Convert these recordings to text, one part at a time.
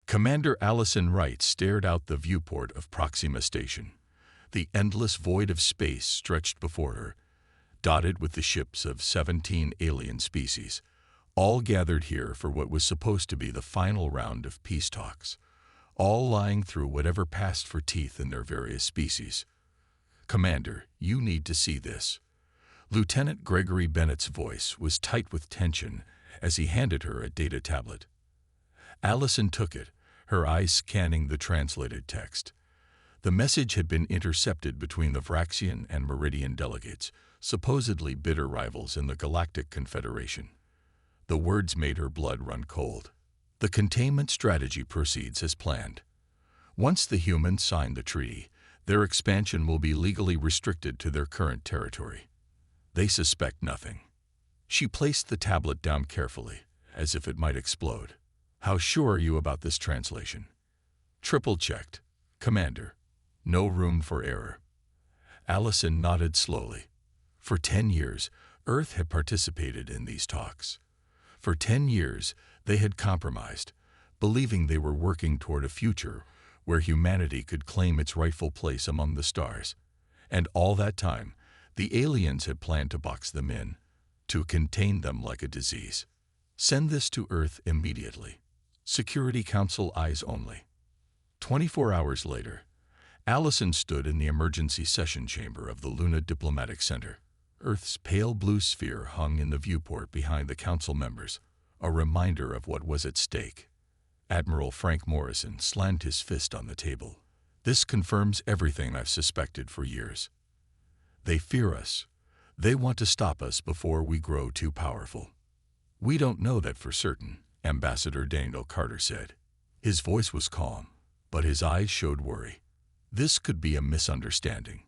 Commander Allison Wright stared out the viewport of Proxima Station. The endless void of space stretched before her, dotted with the ships of 17 alien species, all gathered here for what was supposed to be the final round of peace talks, all lying through whatever passed for teeth in their various species. "Commander, you need to see this." Lieutenant Gregory Bennett's voice was tight with tension as he handed her a data tablet. Allison took it, her eyes scanning the translated text. The message had been intercepted between the Vraxian and Meridian delegates, supposedly bitter rivals in the Galactic Confederation. The words made her blood run cold. The containment strategy proceeds as planned. Once the humans sign the treaty, their expansion will be legally restricted to their current territory. They suspect nothing. She placed the tablet down carefully, as if it might explode. "How sure are you about this translation?" "Triple-checked, Commander. No room for error." Allison nodded slowly. For 10 years, Earth had participated in these talks. For 10 years, they had compromised, believing they were working toward a future where humanity could claim its rightful place among the stars. And all that time, the aliens had planned to box them in, to contain them like a disease. "Send this to Earth immediately. Security Council eyes only." 24 hours later, Allison stood in the emergency session chamber of the Luna Diplomatic Center. Earth's pale blue sphere hung in the viewport behind the council members, a reminder of what was at stake. Admiral Frank Morrison slammed his fist on the table. "This confirms everything I've suspected for years. They fear us. They want to stop us before we grow too powerful." "We don't know that for certain," Ambassador Daniel Carter said. His voice was calm, but his eyes showed worry. "This could be a misunderstanding."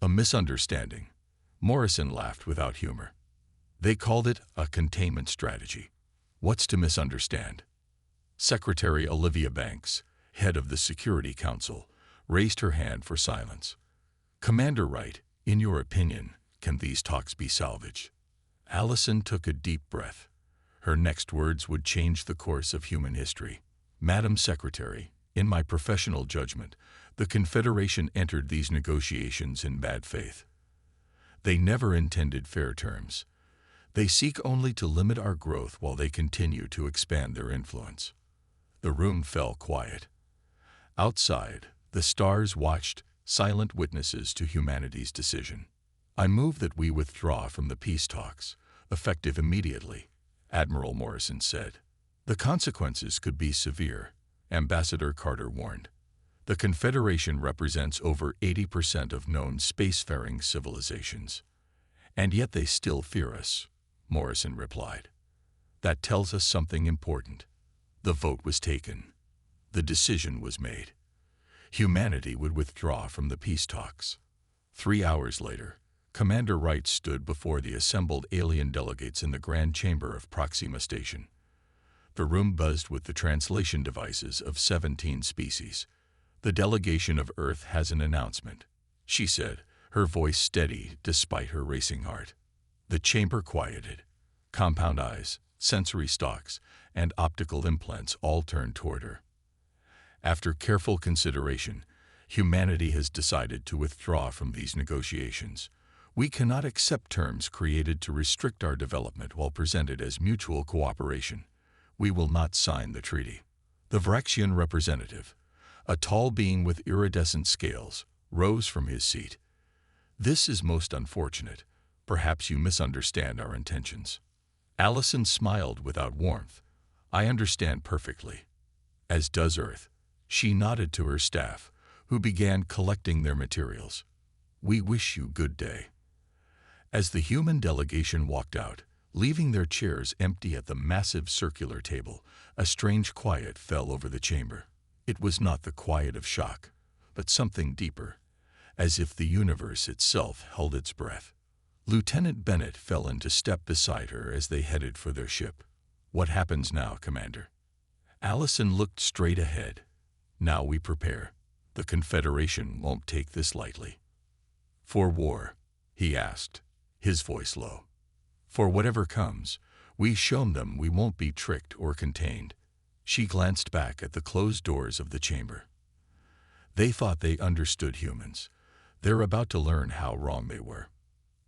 "A misunderstanding?" Morrison laughed without humor. "They called it a containment strategy. What's to misunderstand?" Secretary Olivia Banks, head of the Security Council, raised her hand for silence. "Commander Wright, in your opinion, can these talks be salvaged?" Allison took a deep breath. Her next words would change the course of human history. "Madam Secretary, in my professional judgment, the Confederation entered these negotiations in bad faith. They never intended fair terms. They seek only to limit our growth while they continue to expand their influence." The room fell quiet. Outside, the stars watched, silent witnesses to humanity's decision. "I move that we withdraw from the peace talks, effective immediately," Admiral Morrison said. "The consequences could be severe," Ambassador Carter warned. "The Confederation represents over 80% of known spacefaring civilizations. And yet they still fear us," Morrison replied. "That tells us something important. The vote was taken. The decision was made. Humanity would withdraw from the peace talks." 3 hours later, Commander Wright stood before the assembled alien delegates in the Grand Chamber of Proxima Station. The room buzzed with the translation devices of 17 species. "The delegation of Earth has an announcement," she said, her voice steady despite her racing heart. The chamber quieted. Compound eyes, sensory stalks, and optical implants all turned toward her. "After careful consideration, humanity has decided to withdraw from these negotiations. We cannot accept terms created to restrict our development while presented as mutual cooperation. We will not sign the treaty." The Vraxian representative, a tall being with iridescent scales, rose from his seat. "This is most unfortunate. Perhaps you misunderstand our intentions." Allison smiled without warmth. "I understand perfectly. As does Earth." She nodded to her staff, who began collecting their materials. "We wish you good day." As the human delegation walked out, leaving their chairs empty at the massive circular table, a strange quiet fell over the chamber. It was not the quiet of shock, but something deeper, as if the universe itself held its breath. Lieutenant Bennett fell into step beside her as they headed for their ship. "What happens now, Commander?" Allison looked straight ahead. "Now we prepare. The Confederation won't take this lightly." "For war?" he asked, his voice low. "For whatever comes, we've shown them we won't be tricked or contained." She glanced back at the closed doors of the chamber. They thought they understood humans. They're about to learn how wrong they were.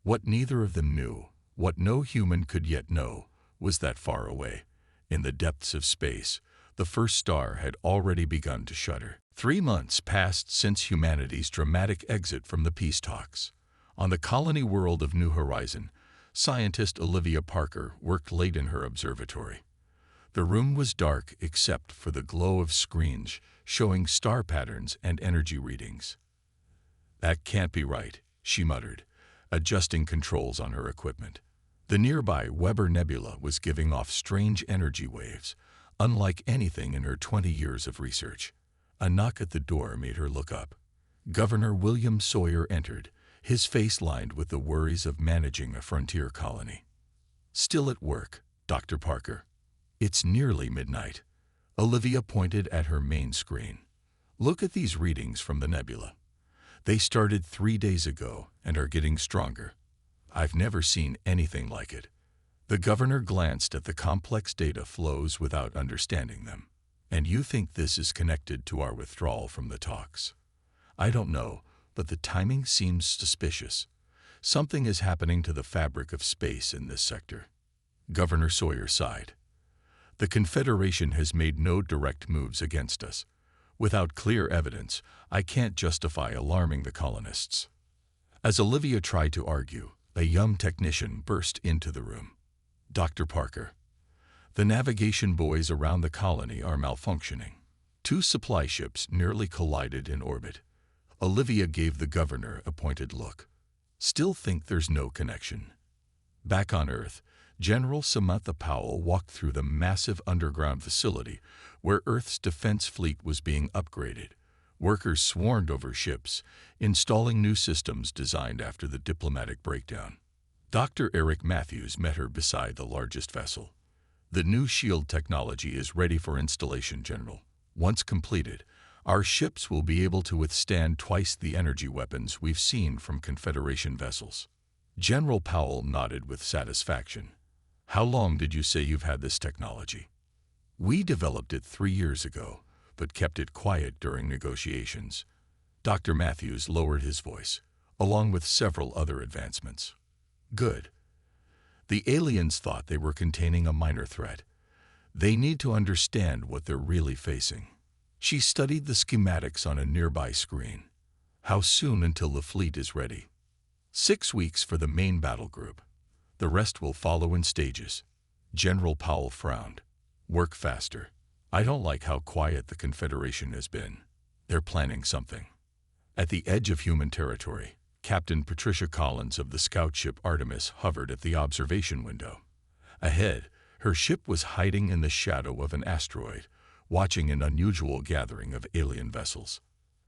What neither of them knew, what no human could yet know, was that far away, in the depths of space, the first star had already begun to shudder. 3 months passed since humanity's dramatic exit from the peace talks. On the colony world of New Horizon, scientist Olivia Parker worked late in her observatory. The room was dark except for the glow of screens showing star patterns and energy readings. "That can't be right," she muttered, adjusting controls on her equipment. The nearby Weber Nebula was giving off strange energy waves, unlike anything in her 20 years of research. A knock at the door made her look up. Governor William Sawyer entered, his face lined with the worries of managing a frontier colony. "Still at work, Dr. Parker?" "It's nearly midnight." Olivia pointed at her main screen. "Look at these readings from the nebula. They started 3 days ago and are getting stronger. I've never seen anything like it." The governor glanced at the complex data flows without understanding them. "And you think this is connected to our withdrawal from the talks?" "I don't know, but the timing seems suspicious. Something is happening to the fabric of space in this sector." Governor Sawyer sighed. "The Confederation has made no direct moves against us. Without clear evidence, I can't justify alarming the colonists." As Olivia tried to argue, a young technician burst into the room. "Dr. Parker, the navigation buoys around the colony are malfunctioning. 2 supply ships nearly collided in orbit." Olivia gave the governor a pointed look. "Still think there's no connection?" Back on Earth, General Samantha Powell walked through the massive underground facility where Earth's defense fleet was being upgraded. Workers swarmed over ships, installing new systems designed after the diplomatic breakdown. Dr. Eric Matthews met her beside the largest vessel. "The new shield technology is ready for installation, General. Once completed, our ships will be able to withstand twice the energy weapons we've seen from Confederation vessels." General Powell nodded with satisfaction. "How long did you say you've had this technology?" "We developed it 3 years ago, but kept it quiet during negotiations." Dr. Matthews lowered his voice, along with several other advancements. "Good. The aliens thought they were containing a minor threat. They need to understand what they're really facing." She studied the schematics on a nearby screen. "How soon until the fleet is ready?" 6 weeks for the main battle group. The rest will follow in stages." General Powell frowned. "Work faster. I don't like how quiet the Confederation has been. They're planning something." At the edge of human territory, Captain Patricia Collins of the scout ship Artemis hovered at the observation window. Ahead, her ship was hiding in the shadow of an asteroid, watching an unusual gathering of alien vessels.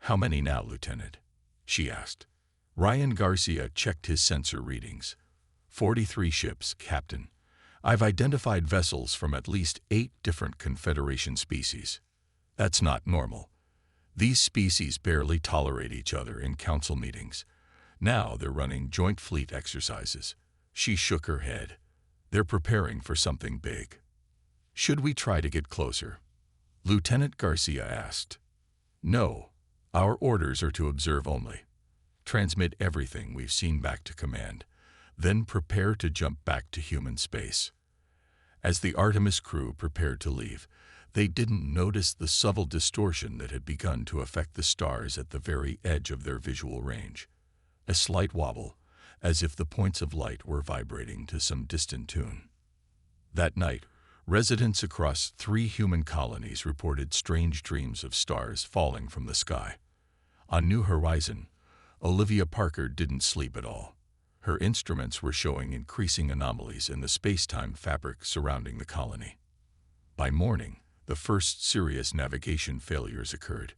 "How many now, Lieutenant?" she asked. Ryan Garcia checked his sensor readings. 43 ships, Captain. I've identified vessels from at least 8 different Confederation species. That's not normal. These species barely tolerate each other in council meetings. Now they're running joint fleet exercises." She shook her head. "They're preparing for something big." "Should we try to get closer?" Lieutenant Garcia asked. "No. Our orders are to observe only. Transmit everything we've seen back to command. Then prepare to jump back to human space." As the Artemis crew prepared to leave, they didn't notice the subtle distortion that had begun to affect the stars at the very edge of their visual range. A slight wobble, as if the points of light were vibrating to some distant tune. That night, residents across 3 human colonies reported strange dreams of stars falling from the sky. On New Horizon, Olivia Parker didn't sleep at all. Her instruments were showing increasing anomalies in the space-time fabric surrounding the colony. By morning, the first serious navigation failures occurred.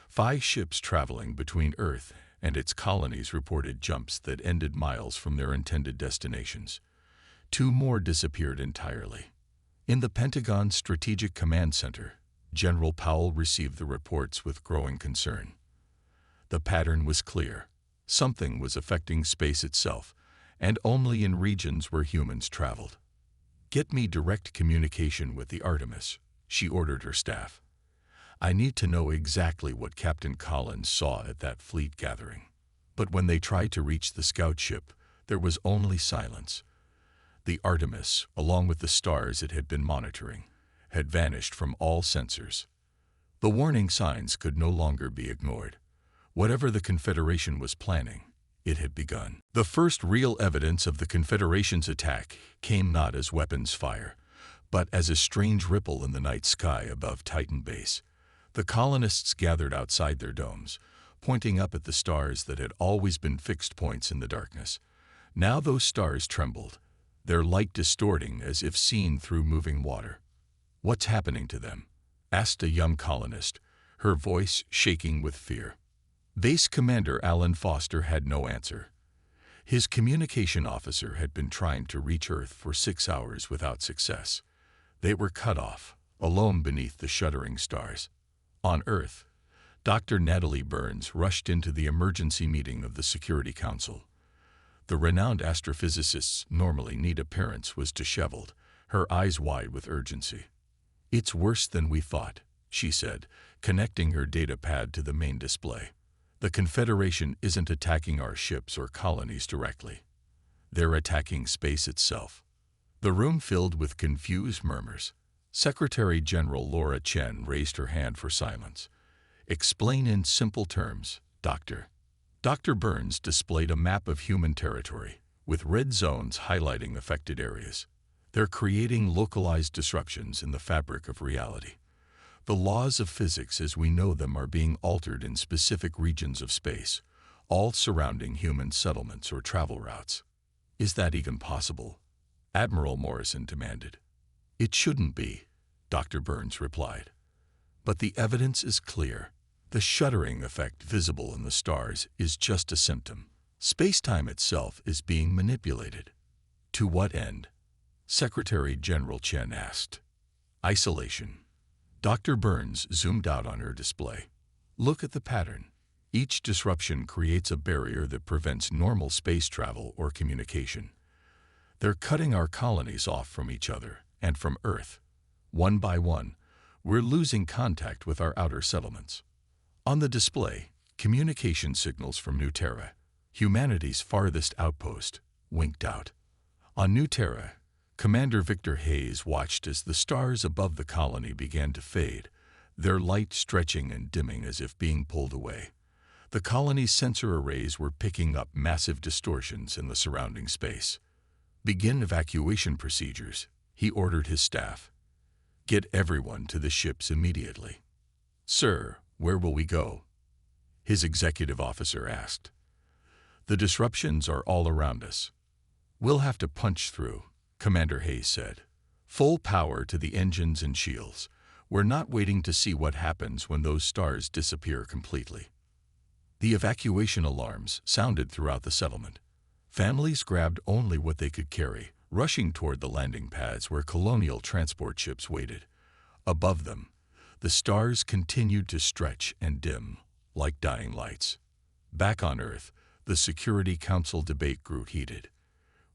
5 ships traveling between Earth and its colonies reported jumps that ended miles from their intended destinations. 2 more disappeared entirely. In the Pentagon's Strategic Command Center, General Powell received the reports with growing concern. The pattern was clear. Something was affecting space itself, and only in regions where humans traveled. "Get me direct communication with the Artemis," she ordered her staff. I need to know exactly what Captain Collins saw at that fleet gathering. But when they tried to reach the scout ship, there was only silence. The Artemis, along with the stars it had been monitoring, had vanished from all sensors. The warning signs could no longer be ignored. Whatever the Confederation was planning, it had begun. The first real evidence of the Confederation's attack came not as weapons fire, but as a strange ripple in the night sky above Titan Base. The colonists gathered outside their domes, pointing up at the stars that had always been fixed points in the darkness. Now those stars trembled, their light distorting as if seen through moving water. "What's happening to them?" asked a young colonist, her voice shaking with fear. Base Commander Alan Foster had no answer. His communication officer had been trying to reach Earth for 6 hours without success. They were cut off, alone beneath the shuddering stars. On Earth, Dr. Natalie Burns rushed into the emergency meeting of the Security Council. The renowned astrophysicist's normally neat appearance was disheveled, her eyes wide with urgency. "It's worse than we thought," she said, connecting her data pad to the main display. "The Confederation isn't attacking our ships or colonies directly. They're attacking space itself." The room filled with confused murmurs. Secretary General Laura Chen raised her hand for silence. "Explain in simple terms, Doctor." Dr. Burns displayed a map of human territory, with red zones highlighting affected areas. "They're creating localized disruptions in the fabric of reality. The laws of physics as we know them are being altered in specific regions of space, all surrounding human settlements or travel routes." "Is that even possible?" Admiral Morrison demanded. "It shouldn't be," Dr. Burns replied. "But the evidence is clear. The shuddering effect visible in the stars is just a symptom. Space-time itself is being manipulated." "To what end?" Secretary General Chen asked. "Isolation." Dr. Burns zoomed out on her display. "Look at the pattern. Each disruption creates a barrier that prevents normal space travel or communication. They're cutting our colonies off from each other and from Earth. One by one, we're losing contact with our outer settlements." On the display, communication signals from New Terra, humanity's farthest outpost, winked out. On New Terra, Commander Victor Hayes watched as the stars above the colony began to fade, their light stretching and dimming as if being pulled away. The colony's sensor arrays were picking up massive distortions in the surrounding space. "Begin evacuation procedures," he ordered his staff. "Get everyone to the ships immediately." "Sir, where will we go?" his executive officer asked. "The disruptions are all around us. We'll have to punch through," Commander Hayes said. "Full power to the engines and shields. We're not waiting to see what happens when those stars disappear completely." The evacuation alarms sounded throughout the settlement. Families grabbed only what they could carry, rushing toward the landing pads where colonial transport ships waited. Above them, the stars continued to stretch and dim, like dying lights. Back on Earth, the Security Council debate grew heated.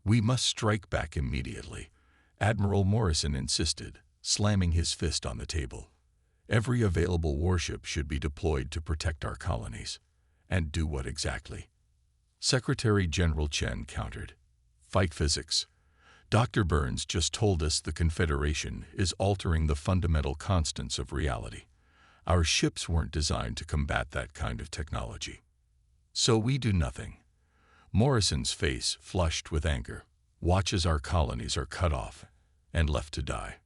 "We must strike back immediately," Admiral Morrison insisted, slamming his fist on the table. "Every available warship should be deployed to protect our colonies." "And do what exactly?" Secretary General Chen countered. "Fight physics. Dr. Burns just told us the Confederation is altering the fundamental constants of reality. Our ships weren't designed to combat that kind of technology. So we do nothing." Morrison's face flushed with anger. "Watch as our colonies are cut off and left to die."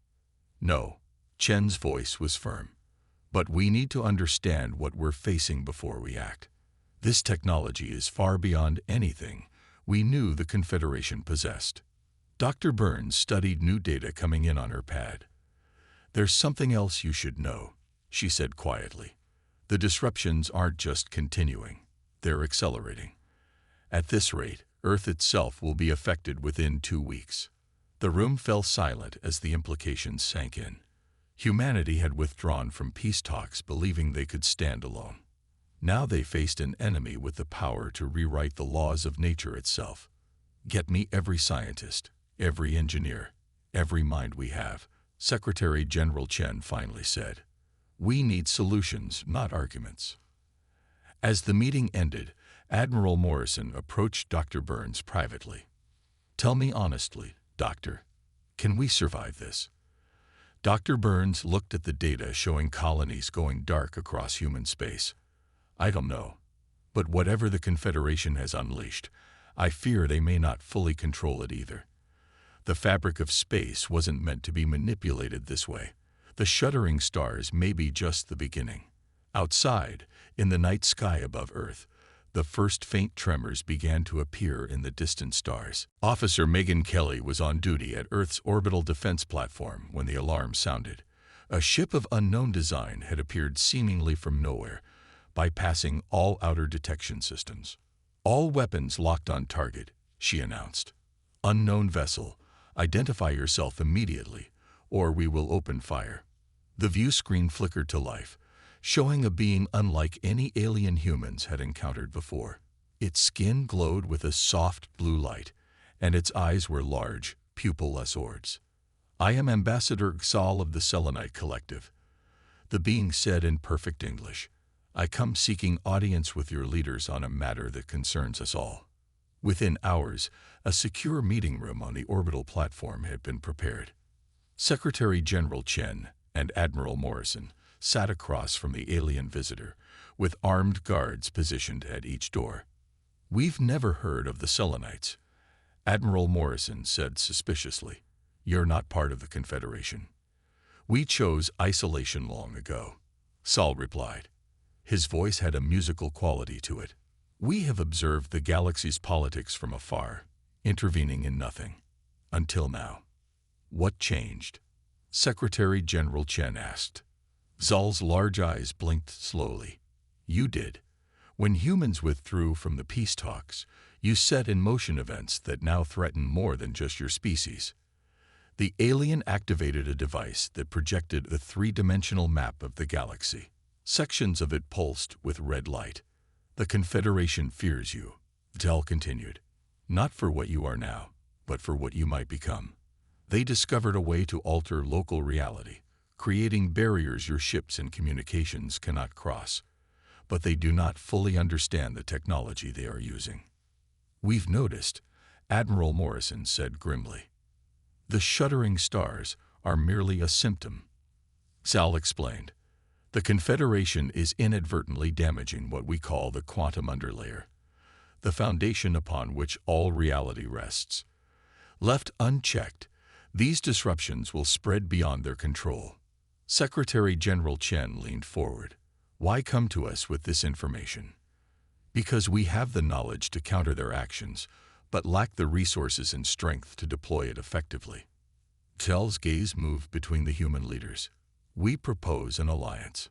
"No," Chen's voice was firm. "But we need to understand what we're facing before we act. This technology is far beyond anything we knew the Confederation possessed." Dr. Burns studied new data coming in on her pad. "There's something else you should know," she said quietly. "The disruptions aren't just continuing, they're accelerating. At this rate, Earth itself will be affected within 2 weeks." The room fell silent as the implications sank in. Humanity had withdrawn from peace talks believing they could stand alone. Now they faced an enemy with the power to rewrite the laws of nature itself. "Get me every scientist, every engineer, every mind we have," Secretary General Chen finally said. We need solutions, not arguments. As the meeting ended, Admiral Morrison approached Dr. Burns privately. Tell me honestly, Doctor, can we survive this? Dr. Burns looked at the data showing colonies going dark across human space. I don't know, but whatever the Confederation has unleashed, I fear they may not fully control it either. The fabric of space wasn't meant to be manipulated this way. The shuddering stars may be just the beginning. Outside, in the night sky above Earth, the first faint tremors began to appear in the distant stars. Officer Megan Kelly was on duty at Earth's orbital defense platform when the alarm sounded. A ship of unknown design had appeared seemingly from nowhere, bypassing all outer detection systems. All weapons locked on target, she announced. Unknown vessel, identify yourself immediately, or we will open fire. The view screen flickered to life, showing a being unlike any alien humans had encountered before. Its skin glowed with a soft blue light, and its eyes were large, pupil-less orbs. I am Ambassador Xal of the Selenite Collective. The being said in perfect English. I come seeking audience with your leaders on a matter that concerns us all. Within hours, a secure meeting room on the orbital platform had been prepared. Secretary General Chen and Admiral Morrison sat across from the alien visitor, with armed guards positioned at each door. We've never heard of the Selenites, Admiral Morrison said suspiciously. You're not part of the Confederation. We chose isolation long ago, Saul replied. His voice had a musical quality to it. We have observed the galaxy's politics from afar, intervening in nothing. Until now. What changed? Secretary General Chen asked. Zal's large eyes blinked slowly. You did. When humans withdrew from the peace talks, you set in motion events that now threaten more than just your species. The alien activated a device that projected a three-dimensional map of the galaxy. Sections of it pulsed with red light. The Confederation fears you, Zal continued. Not for what you are now, but for what you might become. They discovered a way to alter local reality, creating barriers your ships and communications cannot cross. But they do not fully understand the technology they are using. We've noticed, Admiral Morrison said grimly. The shuddering stars are merely a symptom. Zal explained. The Confederation is inadvertently damaging what we call the quantum underlayer, the foundation upon which all reality rests. Left unchecked, these disruptions will spread beyond their control. Secretary General Chen leaned forward. Why come to us with this information? Because we have the knowledge to counter their actions, but lack the resources and strength to deploy it effectively. Zal's gaze moved between the human leaders. We propose an alliance.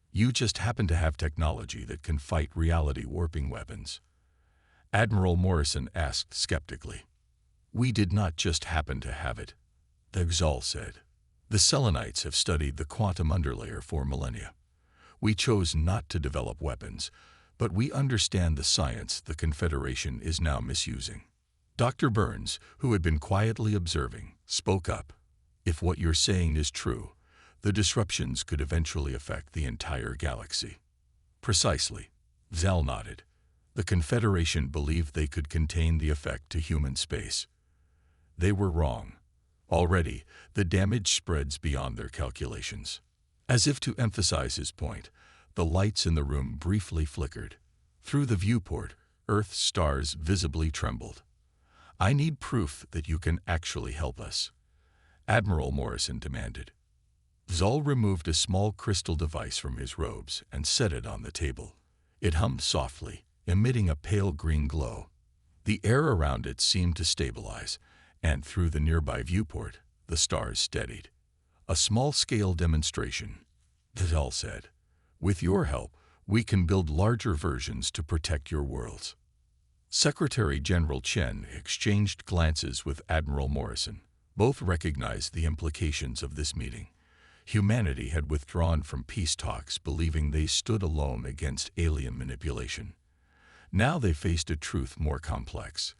You just happen to have technology that can fight reality-warping weapons. Admiral Morrison asked skeptically. We did not just happen to have it, Zal said. The Selenites have studied the quantum underlayer for millennia. We chose not to develop weapons, but we understand the science the Confederation is now misusing. Dr. Burns, who had been quietly observing, spoke up. If what you're saying is true, the disruptions could eventually affect the entire galaxy. Precisely, Zal nodded. The Confederation believed they could contain the effect to human space. They were wrong. Already, the damage spreads beyond their calculations. As if to emphasize his point, the lights in the room briefly flickered. Through the viewport, Earth's stars visibly trembled. I need proof that you can actually help us, Admiral Morrison demanded. Zal removed a small crystal device from his robes and set it on the table. It hummed softly, emitting a pale green glow. The air around it seemed to stabilize, and through the nearby viewport, the stars steadied. A small-scale demonstration, Zal said. With your help, we can build larger versions to protect your worlds. Secretary General Chen exchanged glances with Admiral Morrison. Both recognized the implications of this meeting. Humanity had withdrawn from peace talks, believing they stood alone against alien manipulation. Now they faced a truth more complex.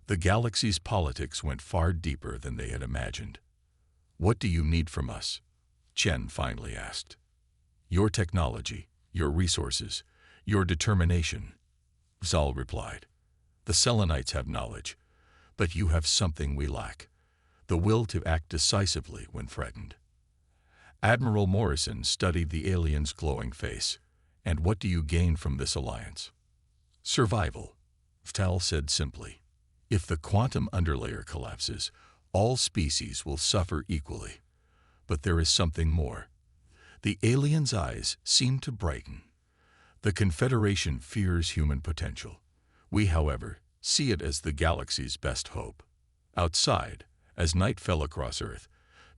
The galaxy's politics went far deeper than they had imagined. "What do you need from us?" Chen finally asked. "Your technology, your resources, your determination," Zal replied. "The Selenites have knowledge, but you have something we lack, the will to act decisively when threatened." Admiral Morrison studied the alien's glowing face. "And what do you gain from this alliance?" "Survival," Tal said simply. "If the quantum underlayer collapses, all species will suffer equally. But there is something more." The alien's eyes seemed to brighten. "The Confederation fears human potential. We, however, see it as the galaxy's best hope." Outside, as night fell across Earth,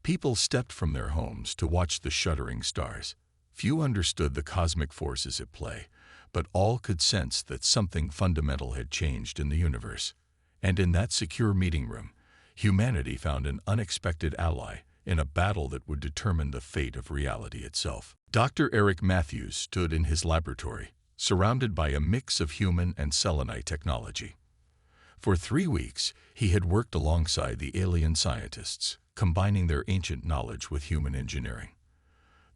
people stepped from their homes to watch the shuddering stars. Few understood the cosmic forces at play, but all could sense that something fundamental had changed in the universe. And in that secure meeting room, humanity found an unexpected ally in a battle that would determine the fate of reality itself. Dr. Eric Matthews stood in his laboratory, surrounded by a mix of human and Selenite technology. For 3 weeks, he had worked alongside the alien scientists, combining their ancient knowledge with human engineering.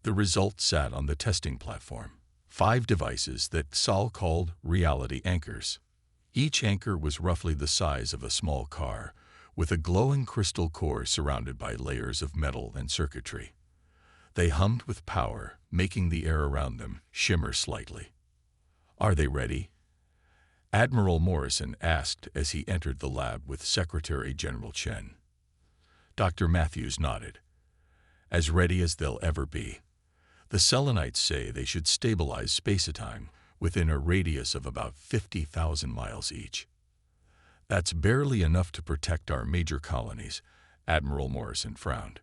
The result sat on the testing platform, 5 devices that Sal called reality anchors. Each anchor was roughly the size of a small car, with a glowing crystal core surrounded by layers of metal and circuitry. They hummed with power, making the air around them shimmer slightly. "Are they ready?" Admiral Morrison asked as he entered the lab with Secretary General Chen. Dr. Matthews nodded. "As ready as they'll ever be. The Selenites say they should stabilize space-time within a radius of about 50,000 miles each." "That's barely enough to protect our major colonies," Admiral Morrison frowned.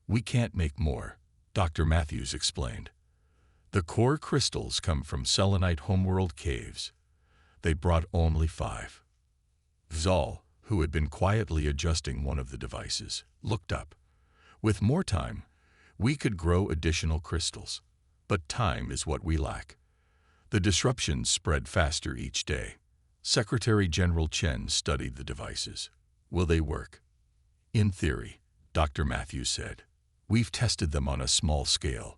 "We can't make more," Dr. Matthews explained. "The core crystals come from Selenite homeworld caves. They brought only 5. Zal, who had been quietly adjusting one of the devices, looked up. "With more time, we could grow additional crystals. But time is what we lack." The disruptions spread faster each day. Secretary General Chen studied the devices. "Will they work?" "In theory," Dr. Matthews said. "We've tested them on a small scale.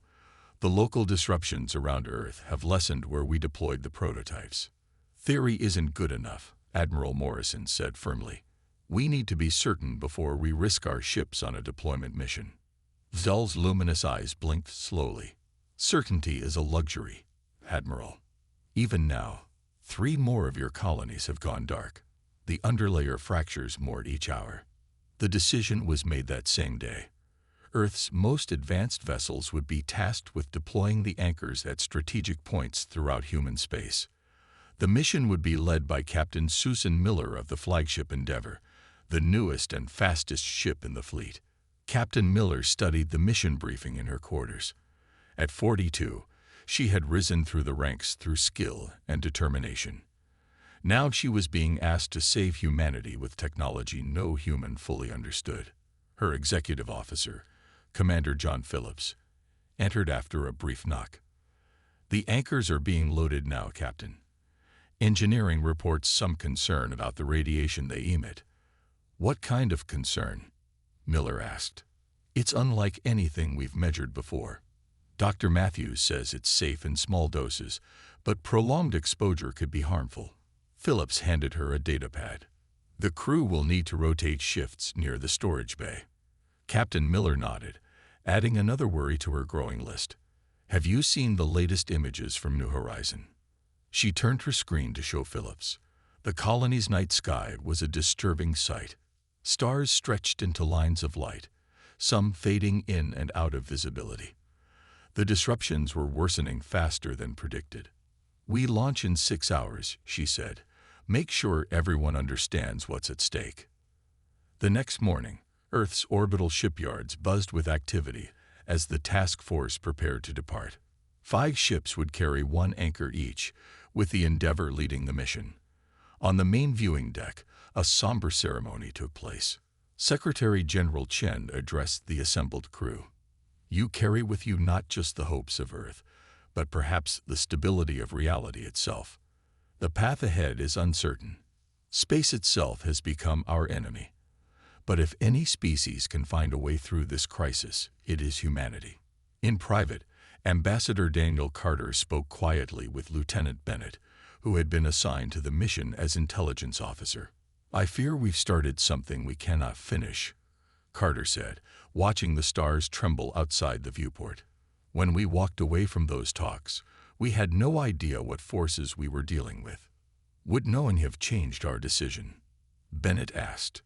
The local disruptions around Earth have lessened where we deployed the prototypes." "Theory isn't good enough," Admiral Morrison said firmly. "We need to be certain before we risk our ships on a deployment mission." Zal's luminous eyes blinked slowly. "Certainty is a luxury, Admiral. Even now, 3 more of your colonies have gone dark. The underlayer fractures more each hour." The decision was made that same day. Earth's most advanced vessels would be tasked with deploying the anchors at strategic points throughout human space. The mission would be led by Captain Susan Miller of the flagship Endeavour, the newest and fastest ship in the fleet. Captain Miller studied the mission briefing in her quarters. At 42, she had risen through the ranks through skill and determination. Now she was being asked to save humanity with technology no human fully understood. Her executive officer, Commander John Phillips, entered after a brief knock. "The anchors are being loaded now, Captain. Engineering reports some concern about the radiation they emit." "What kind of concern?" Miller asked. "It's unlike anything we've measured before. Dr. Matthews says it's safe in small doses, but prolonged exposure could be harmful." Phillips handed her a datapad. "The crew will need to rotate shifts near the storage bay." Captain Miller nodded, adding another worry to her growing list. "Have you seen the latest images from New Horizon?" She turned her screen to show Phillips. The colony's night sky was a disturbing sight. Stars stretched into lines of light, some fading in and out of visibility. The disruptions were worsening faster than predicted. "We launch in 6 hours," she said. "Make sure everyone understands what's at stake." The next morning, Earth's orbital shipyards buzzed with activity as the task force prepared to depart. 5 ships would carry 1 anchor each, with the Endeavour leading the mission. On the main viewing deck, a somber ceremony took place. Secretary General Chen addressed the assembled crew. "You carry with you not just the hopes of Earth, but perhaps the stability of reality itself. The path ahead is uncertain. Space itself has become our enemy. But if any species can find a way through this crisis, it is humanity. In private, Ambassador Daniel Carter spoke quietly with Lieutenant Bennett, who had been assigned to the mission as intelligence officer. "I fear we've started something we cannot finish," Carter said, watching the stars tremble outside the viewport. "When we walked away from those talks, we had no idea what forces we were dealing with." "Would knowing have changed our decision?" Bennett asked.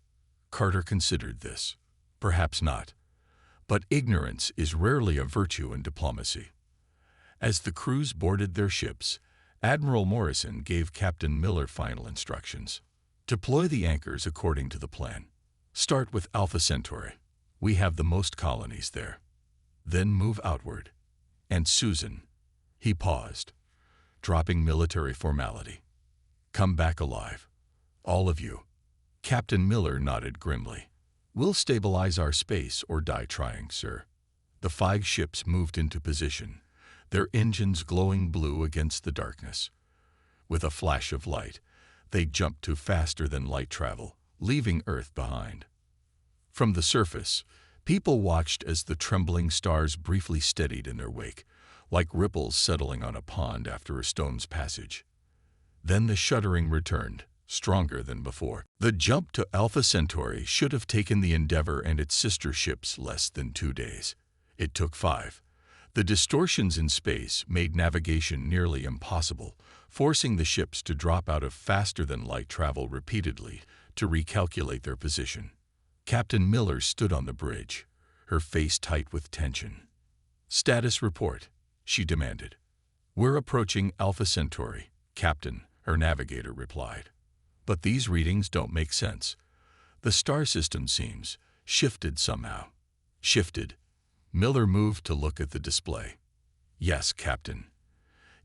Carter considered this. Perhaps not. But ignorance is rarely a virtue in diplomacy. As the crews boarded their ships, Admiral Morrison gave Captain Miller final instructions. "Deploy the anchors according to the plan. Start with Alpha Centauri. We have the most colonies there. Then move outward. And Susan," he paused, dropping military formality, "come back alive. All of you." Captain Miller nodded grimly. "We'll stabilize our space or die trying, sir." The 5 ships moved into position, their engines glowing blue against the darkness. With a flash of light, they jumped to faster-than-light travel, leaving Earth behind. From the surface, people watched as the trembling stars briefly steadied in their wake, like ripples settling on a pond after a stone's passage. Then the shuddering returned, stronger than before. The jump to Alpha Centauri should have taken the Endeavour and its sister ships less than 2 days. It took 5. The distortions in space made navigation nearly impossible, forcing the ships to drop out of faster-than-light travel repeatedly to recalculate their position. Captain Miller stood on the bridge, her face tight with tension. "Status report," she demanded. "We're approaching Alpha Centauri, Captain," her navigator replied. "But these readings don't make sense. The star system seems shifted somehow." "Shifted?" Miller moved to look at the display. "Yes, Captain.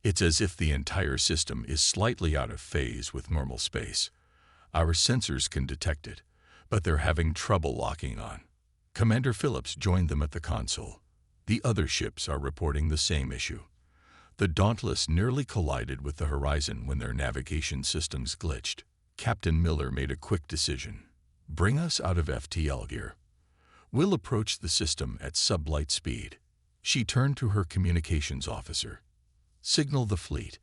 It's as if the entire system is slightly out of phase with normal space. Our sensors can detect it, but they're having trouble locking on." Commander Phillips joined them at the console. The other ships are reporting the same issue. The Dauntless nearly collided with the horizon when their navigation systems glitched. Captain Miller made a quick decision. "Bring us out of FTL gear. We'll approach the system at sublight speed." She turned to her communications officer. "Signal the fleet.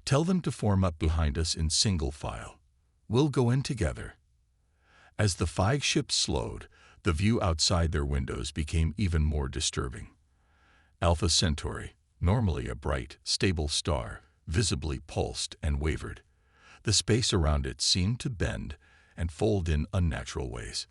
Tell them to form up behind us in single file. We'll go in together." As the 5 ships slowed, the view outside their windows became even more disturbing. Alpha Centauri, normally a bright, stable star, visibly pulsed and wavered. The space around it seemed to bend and fold in unnatural ways.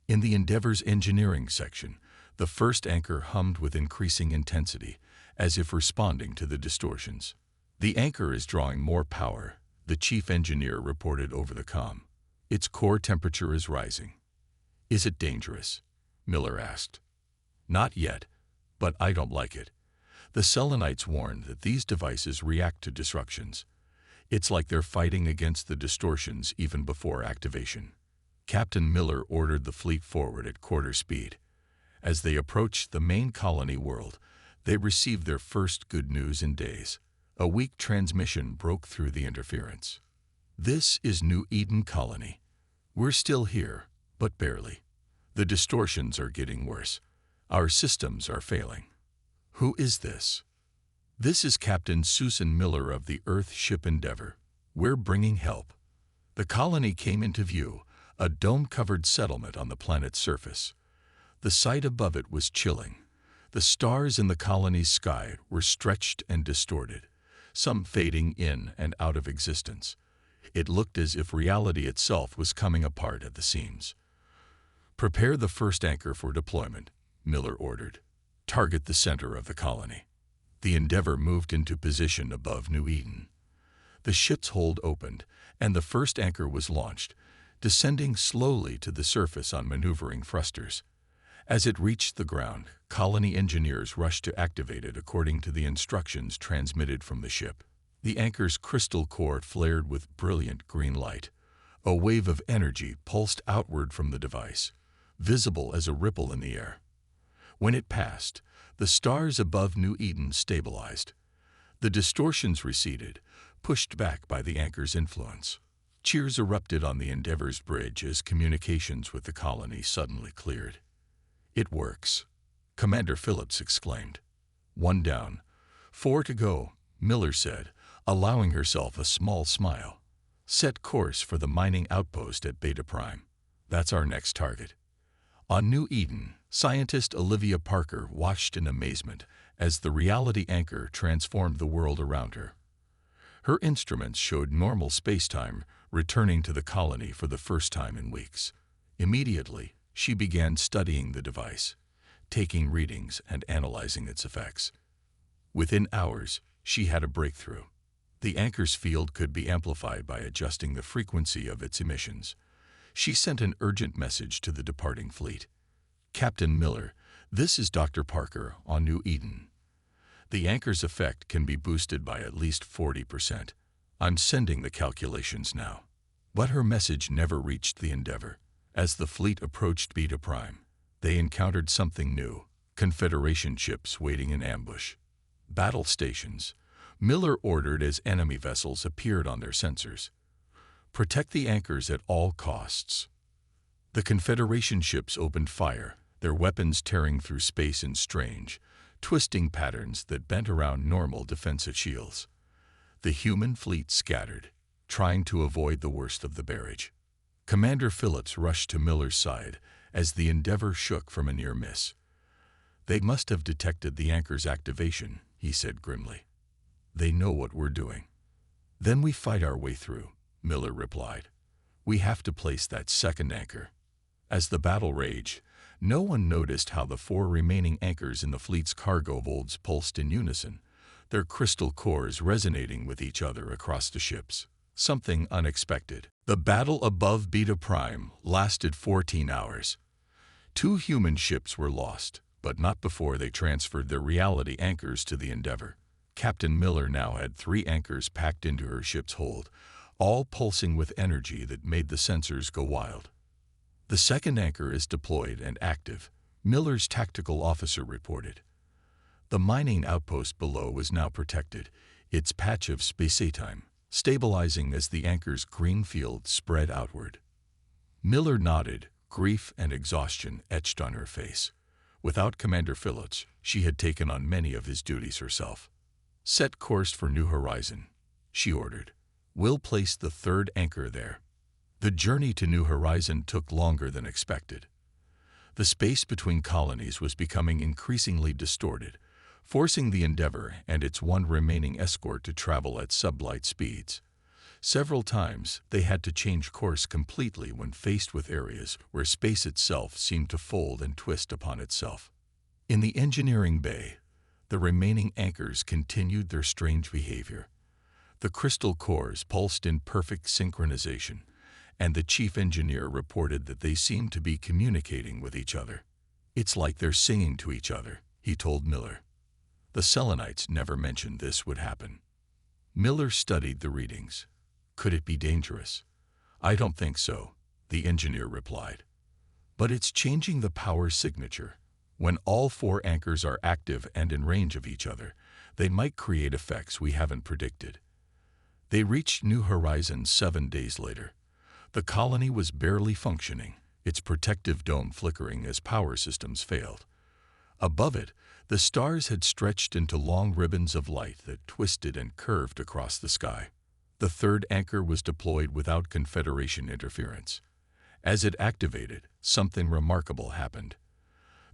In the Endeavour's engineering section, the first anchor hummed with increasing intensity, as if responding to the distortions. "The anchor is drawing more power," the chief engineer reported over the comm. "Its core temperature is rising." "Is it dangerous?" Miller asked. "Not yet, but I don't like it. The Selenites warned that these devices react to disruptions. It's like they're fighting against the distortions even before activation." Captain Miller ordered the fleet forward at quarter speed. As they approached the main colony world, they received their first good news in days. A weak transmission broke through the interference. "This is New Eden Colony. We're still here, but barely. The distortions are getting worse. Our systems are failing." "Who is this?" "This is Captain Susan Miller of the Earth ship Endeavour. We're bringing help." The colony came into view, a dome-covered settlement on the planet's surface. The sight above it was chilling. The stars in the colony's sky were stretched and distorted, some fading in and out of existence. It looked as if reality itself was coming apart at the seams. "Prepare the first anchor for deployment," Miller ordered. "Target the center of the colony." The Endeavour moved into position above New Eden. The ship's hold opened, and the first anchor was launched, descending slowly to the surface on maneuvering thrusters. As it reached the ground, colony engineers rushed to activate it according to the instructions transmitted from the ship. The anchor's crystal core flared with brilliant green light. A wave of energy pulsed outward from the device, visible as a ripple in the air. When it passed, the stars above New Eden stabilized. The distortions receded, pushed back by the anchor's influence. Cheers erupted on the Endeavor's bridge as communications with the colony suddenly cleared. "It works," Commander Phillips exclaimed. "One down. 4 to go," Miller said, allowing herself a small smile. "Set course for the mining outpost at Beta Prime. That's our next target." On New Eden, scientist Olivia Parker watched in amazement as the reality anchor transformed the world around her. Her instruments showed normal spacetime returning to the colony for the first time in weeks. Immediately, she began studying the device, taking readings and analyzing its effects. Within hours, she had a breakthrough. The anchor's field could be amplified by adjusting the frequency of its emissions. She sent an urgent message to the departing fleet. "Captain Miller, this is Dr. Parker on New Eden. The anchor's effect can be boosted by at least 40%. I'm sending the calculations now." But her message never reached the Endeavor. As the fleet approached Beta Prime, they encountered something new: Confederation ships waiting in ambush. Battle stations, Miller ordered as enemy vessels appeared on their sensors. "Protect the anchors at all costs." The Confederation ships opened fire, their weapons tearing through space in strange, twisting patterns that bent around normal defensive shields. The human fleet scattered, trying to avoid the worst of the barrage. Commander Phillips rushed to Miller's side as the Endeavor shook from a near miss. "They must have detected the anchor's activation," he said grimly. "They know what we're doing." "Then we fight our way through," Miller replied. "We have to place that second anchor." As the battle raged, no one noticed how the 4 remaining anchors in the fleet's cargo holds pulsed in unison, their crystal cores resonating with each other across the ships. Something unexpected. The battle above Beta Prime lasted 14 hours. 2 human ships were lost, but not before they transferred their reality anchors to the Endeavor. Captain Miller now had 3 anchors packed into her ship's hold, all pulsing with energy that made the sensors go wild. "The second anchor is deployed and active," Miller's tactical officer reported. The mining outpost below was now protected, its patch of spacetime stabilizing as the anchor's green field spread outward. Miller nodded, grief and exhaustion etched on her face. Without Commander Phillips, she had taken on many of his duties herself. "Set course for New Horizon," she ordered. "We'll place the 3rd anchor there." The journey to New Horizon took longer than expected. The space between colonies was becoming increasingly distorted, forcing the Endeavor and its 1 remaining escort to travel at sublight speeds. Several times, they had to change course completely when faced with areas where space itself seemed to fold and twist upon itself. In the engineering bay, the remaining anchors continued their strange behavior. The crystal cores pulsed in perfect synchronization, and the chief engineer reported that they seemed to be communicating with each other. "It's like they're singing to each other," he told Miller. The Selenites never mentioned this would happen. Miller studied the readings. "Could it be dangerous?" "I don't think so," the engineer replied. "But it's changing the power signature. When all 4 anchors are active and in range of each other, they might create effects we haven't predicted." They reached New Horizon 7 days later. The colony was barely functioning, its protective dome flickering as power systems failed. Above it, the stars had stretched into long ribbons of light that twisted and curved across the sky. The 3rd anchor was deployed without Confederation interference. As it activated, something remarkable happened.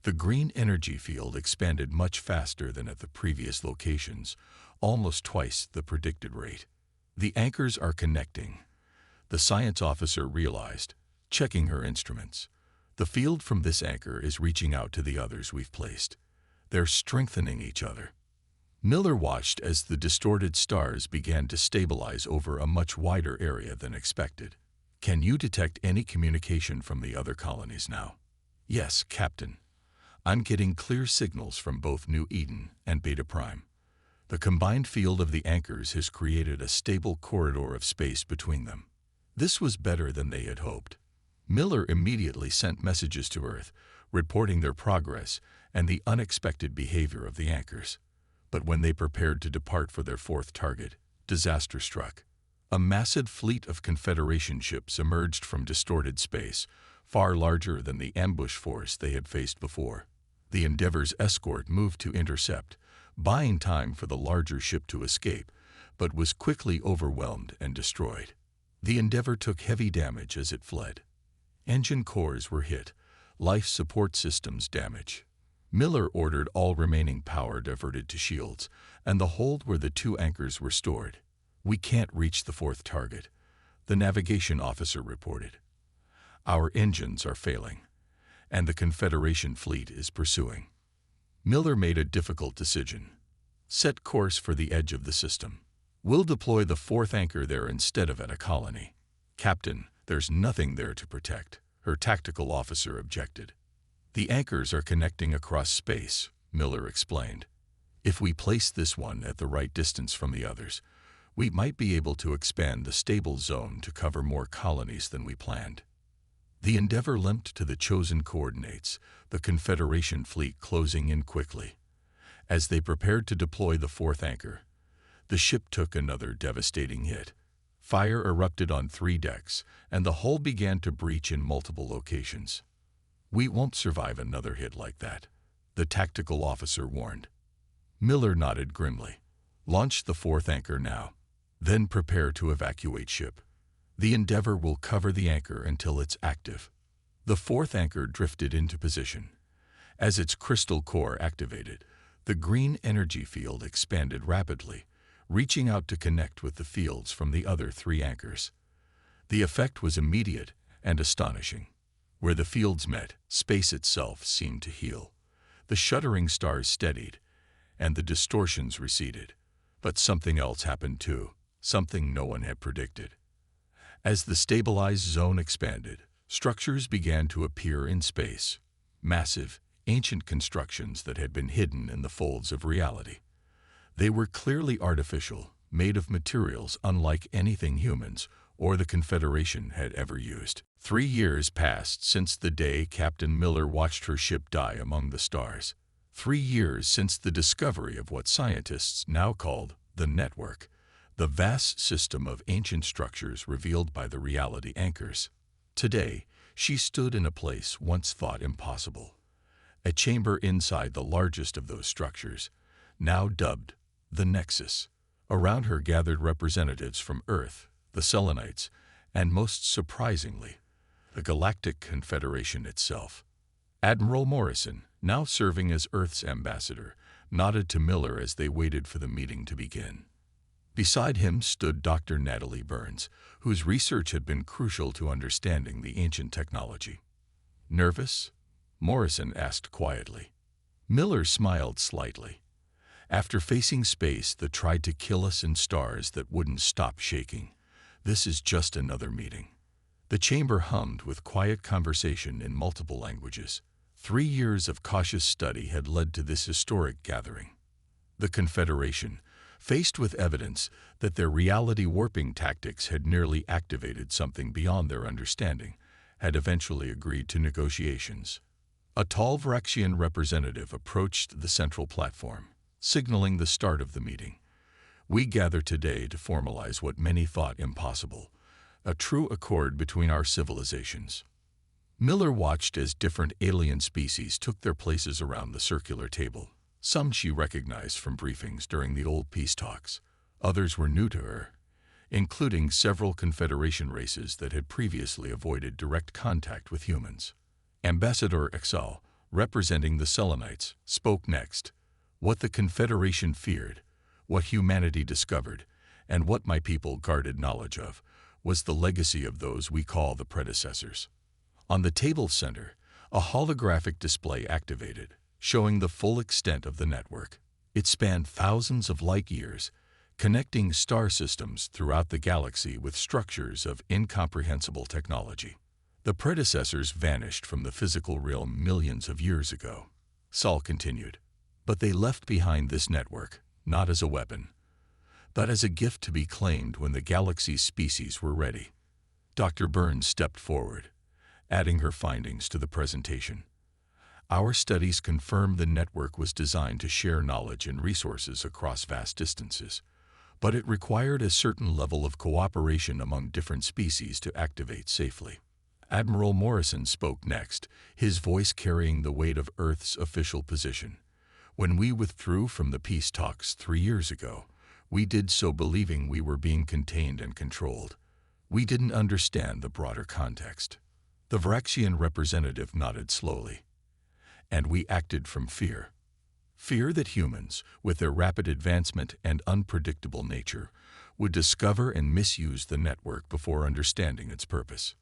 The green energy field expanded much faster than at the previous locations, almost twice the predicted rate. "The anchors are connecting," the science officer realized, checking her instruments. "The field from this anchor is reaching out to the others we've placed. They're strengthening each other." Miller watched as the distorted stars began to stabilize over a much wider area than expected. "Can you detect any communication from the other colonies now?" "Yes, Captain. I'm getting clear signals from both New Eden and Beta Prime. The combined field of the anchors has created a stable corridor of space between them." This was better than they had hoped. Miller immediately sent messages to Earth, reporting their progress and the unexpected behavior of the anchors. But when they prepared to depart for their 4th target, disaster struck. A massive fleet of Confederation ships emerged from distorted space, far larger than the ambush force they had faced before. The Endeavor's escort moved to intercept, buying time for the larger ship to escape, but was quickly overwhelmed and destroyed. The Endeavor took heavy damage as it fled. Engine cores were hit, life support systems damaged. Miller ordered all remaining power diverted to shields and the hold where the 2 anchors were stored. "We can't reach the 4th target," the navigation officer reported. "Our engines are failing, and the Confederation fleet is pursuing." Miller made a difficult decision. "Set course for the edge of the system. We'll deploy the 4th anchor there instead of at a colony." "Captain, there's nothing there to protect," her tactical officer objected. "The anchors are connecting across space," Miller explained. "If we place this one at the right distance from the others, we might be able to expand the stable zone to cover more colonies than we planned." The Endeavor limped to the chosen coordinates, the Confederation fleet closing in quickly. As they prepared to deploy the 4th anchor, the ship took another devastating hit. Fire erupted on 3 decks, and the hull began to breach in multiple locations. "We won't survive another hit like that," the tactical officer warned. Miller nodded grimly. "Launch the 4th anchor now. Then prepare to evacuate ship. The Endeavor will cover the anchor until it's active." The 4th anchor drifted into position. As its crystal core activated, the green energy field expanded rapidly, reaching out to connect with the fields from the other 3 anchors. The effect was immediate and astonishing. Where the fields met, space itself seemed to heal. The shuddering stars steadied, and the distortions receded. But something else happened too, something no one had predicted. As the stabilized zone expanded, structures began to appear in space. Massive, ancient constructions that had been hidden in the folds of reality. They were clearly artificial, made of materials unlike anything humans or the Confederation had ever used. 3 years passed since the day Captain Miller watched her ship die among the stars. 3 years since the discovery of what scientists now called the network, the vast system of ancient structures revealed by the reality anchors. Today, she stood in a place once thought impossible. A chamber inside the largest of those structures, now dubbed the Nexus. Around her gathered representatives from Earth, the Selenites, and most surprisingly, the Galactic Confederation itself. Admiral Morrison, now serving as Earth's ambassador, nodded to Miller as they waited for the meeting to begin. Beside him stood Dr. Natalie Burns, whose research had been crucial to understanding the ancient technology. "Nervous?" Morrison asked quietly. Miller smiled slightly. "After facing space that tried to kill us and stars that wouldn't stop shaking, this is just another meeting." The chamber hummed with quiet conversation in multiple languages. 3 years of cautious study had led to this historic gathering. The Confederation, faced with evidence that their reality warping tactics had nearly activated something beyond their understanding, had eventually agreed to negotiations. A tall Vraxian representative approached the central platform, signaling the start of the meeting. "We gather today to formalize what many thought impossible, a true accord between our civilizations." Miller watched as different alien species took their places around the circular table. Some she recognized from briefings during the old peace talks. Others were new to her, including several Confederation races that had previously avoided direct contact with humans. Ambassador Exal, representing the Selenites, spoke next. "What the Confederation feared, what humanity discovered, and what my people guarded knowledge of, was the legacy of those we call the predecessors." On the table's center, a holographic display activated, showing the full extent of the network. It spanned thousands of light years, connecting star systems throughout the galaxy with structures of incomprehensible technology. The predecessors vanished from the physical realm millions of years ago, Saul continued. But they left behind this network, not as a weapon, but as a gift to be claimed when the galaxy's species were ready. Dr. Burns stepped forward, adding her findings to the presentation. "Our studies confirm the network was designed to share knowledge and resources across vast distances, but it required a certain level of cooperation among different species to activate safely. Admiral Morrison spoke next, his voice carrying the weight of Earth's official position. When we withdrew from the peace talks 3 years ago, we did so believing we were being contained and controlled. We didn't understand the broader context. The Varaxian representative nodded slowly. And we acted from fear. Fear that humans, with their rapid advancement and unpredictable nature, would discover and misuse the network before understanding its purpose.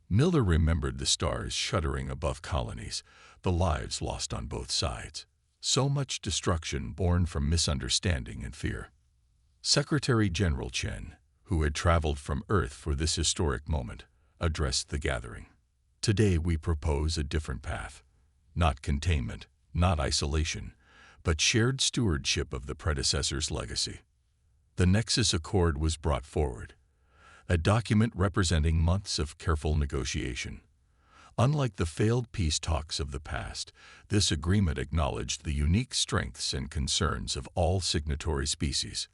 Miller remembered the stars shuddering above colonies, the lives lost on both sides. So much destruction born from misunderstanding and fear. Secretary General Chen, who had traveled from Earth for this historic moment, addressed the gathering. Today we propose a different path. Not containment, not isolation, but shared stewardship of the predecessor's legacy. The Nexus Accord was brought forward, a document representing months of careful negotiation. Unlike the failed peace talks of the past, this agreement acknowledged the unique strengths and concerns of all signatory species.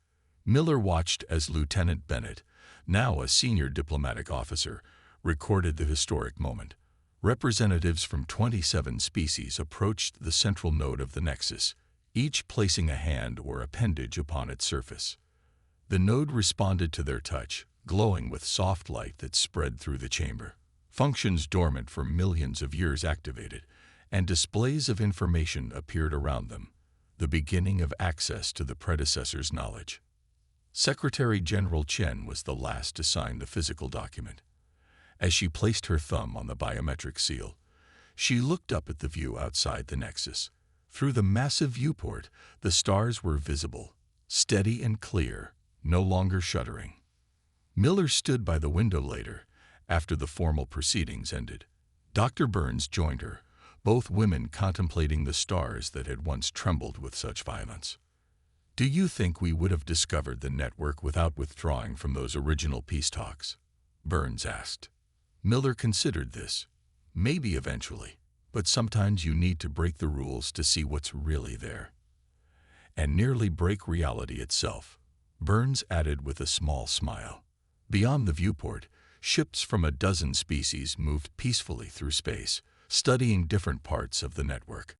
Miller watched as Lieutenant Bennett, now a senior diplomatic officer, recorded the historic moment. Representatives from 27 species approached the central node of the Nexus, each placing a hand or appendage upon its surface. The node responded to their touch, glowing with soft light that spread through the chamber. Functions dormant for millions of years activated, and displays of information appeared around them, the beginning of access to the predecessor's knowledge. Secretary General Chen was the last to sign the physical document. As she placed her thumb on the biometric seal, she looked up at the view outside the Nexus. Through the massive viewport, the stars were visible, steady and clear, no longer shuddering. Miller stood by the window later, after the formal proceedings ended. Dr. Burns joined her, both women contemplating the stars that had once trembled with such violence. Do you think we would have discovered the network without withdrawing from those original peace talks? Burns asked. Miller considered this. Maybe eventually, but sometimes you need to break the rules to see what's really there. And nearly break reality itself, Burns added with a small smile. Beyond the viewport, ships from a dozen species moved peacefully through space, studying different parts of the network.